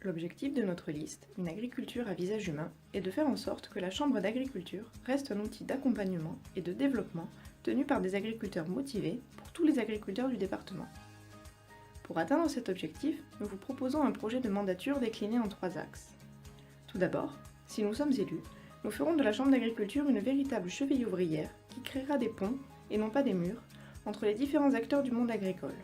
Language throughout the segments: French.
L'objectif de notre liste, une agriculture à visage humain, est de faire en sorte que la Chambre d'agriculture reste un outil d'accompagnement et de développement tenu par des agriculteurs motivés pour tous les agriculteurs du département. Pour atteindre cet objectif, nous vous proposons un projet de mandature décliné en 3 axes. Tout d'abord, si nous sommes élus, nous ferons de la Chambre d'agriculture une véritable cheville ouvrière qui créera des ponts, et non pas des murs, entre les différents acteurs du monde agricole.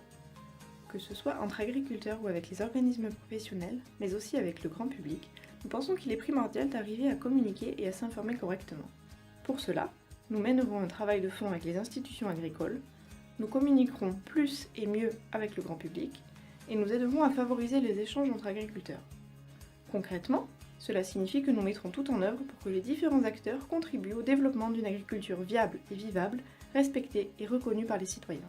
Que ce soit entre agriculteurs ou avec les organismes professionnels, mais aussi avec le grand public, nous pensons qu'il est primordial d'arriver à communiquer et à s'informer correctement. Pour cela, nous mènerons un travail de fond avec les institutions agricoles, nous communiquerons plus et mieux avec le grand public, et nous aiderons à favoriser les échanges entre agriculteurs. Concrètement, cela signifie que nous mettrons tout en œuvre pour que les différents acteurs contribuent au développement d'une agriculture viable et vivable, respectée et reconnue par les citoyens.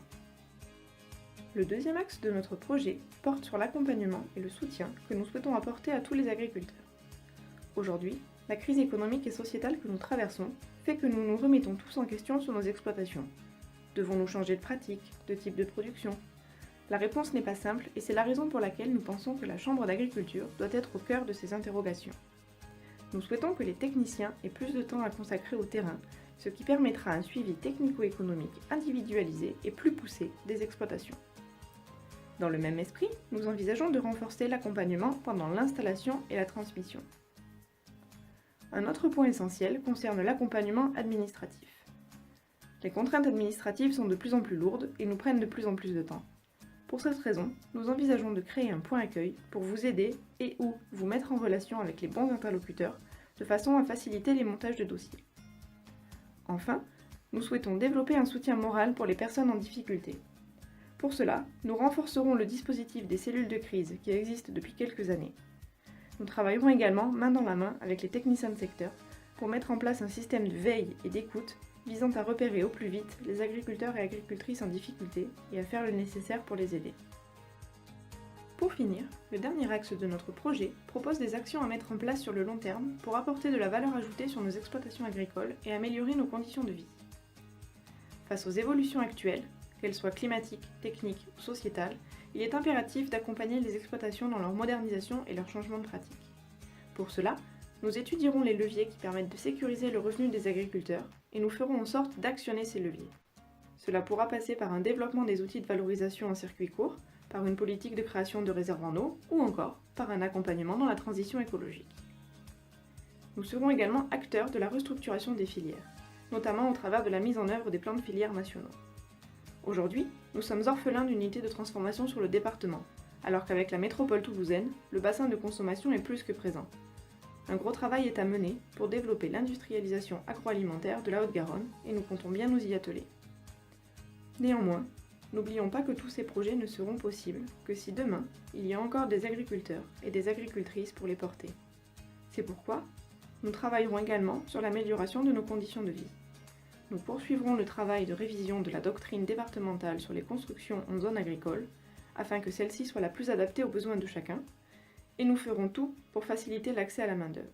Le deuxième axe de notre projet porte sur l'accompagnement et le soutien que nous souhaitons apporter à tous les agriculteurs. Aujourd'hui, la crise économique et sociétale que nous traversons fait que nous nous remettons tous en question sur nos exploitations. Devons-nous changer de pratique, de type de production ? La réponse n'est pas simple et c'est la raison pour laquelle nous pensons que la Chambre d'agriculture doit être au cœur de ces interrogations. Nous souhaitons que les techniciens aient plus de temps à consacrer au terrain, ce qui permettra un suivi technico-économique individualisé et plus poussé des exploitations. Dans le même esprit, nous envisageons de renforcer l'accompagnement pendant l'installation et la transmission. Un autre point essentiel concerne l'accompagnement administratif. Les contraintes administratives sont de plus en plus lourdes et nous prennent de plus en plus de temps. Pour cette raison, nous envisageons de créer un point accueil pour vous aider et ou vous mettre en relation avec les bons interlocuteurs de façon à faciliter les montages de dossiers. Enfin, nous souhaitons développer un soutien moral pour les personnes en difficulté. Pour cela, nous renforcerons le dispositif des cellules de crise qui existe depuis quelques années. Nous travaillerons également main dans la main avec les techniciens de secteur pour mettre en place un système de veille et d'écoute visant à repérer au plus vite les agriculteurs et agricultrices en difficulté et à faire le nécessaire pour les aider. Pour finir, le dernier axe de notre projet propose des actions à mettre en place sur le long terme pour apporter de la valeur ajoutée sur nos exploitations agricoles et améliorer nos conditions de vie. Face aux évolutions actuelles, qu'elles soient climatiques, techniques ou sociétales, il est impératif d'accompagner les exploitations dans leur modernisation et leur changement de pratique. Pour cela, nous étudierons les leviers qui permettent de sécuriser le revenu des agriculteurs et nous ferons en sorte d'actionner ces leviers. Cela pourra passer par un développement des outils de valorisation en circuit court, par une politique de création de réserves en eau ou encore par un accompagnement dans la transition écologique. Nous serons également acteurs de la restructuration des filières, notamment au travers de la mise en œuvre des plans de filières nationaux. Aujourd'hui, nous sommes orphelins d'unités de transformation sur le département, alors qu'avec la métropole toulousaine, le bassin de consommation est plus que présent. Un gros travail est à mener pour développer l'industrialisation agroalimentaire de la Haute-Garonne et nous comptons bien nous y atteler. Néanmoins, n'oublions pas que tous ces projets ne seront possibles que si demain, il y a encore des agriculteurs et des agricultrices pour les porter. C'est pourquoi nous travaillerons également sur l'amélioration de nos conditions de vie. Nous poursuivrons le travail de révision de la doctrine départementale sur les constructions en zone agricole, afin que celle-ci soit la plus adaptée aux besoins de chacun, et nous ferons tout pour faciliter l'accès à la main-d'œuvre.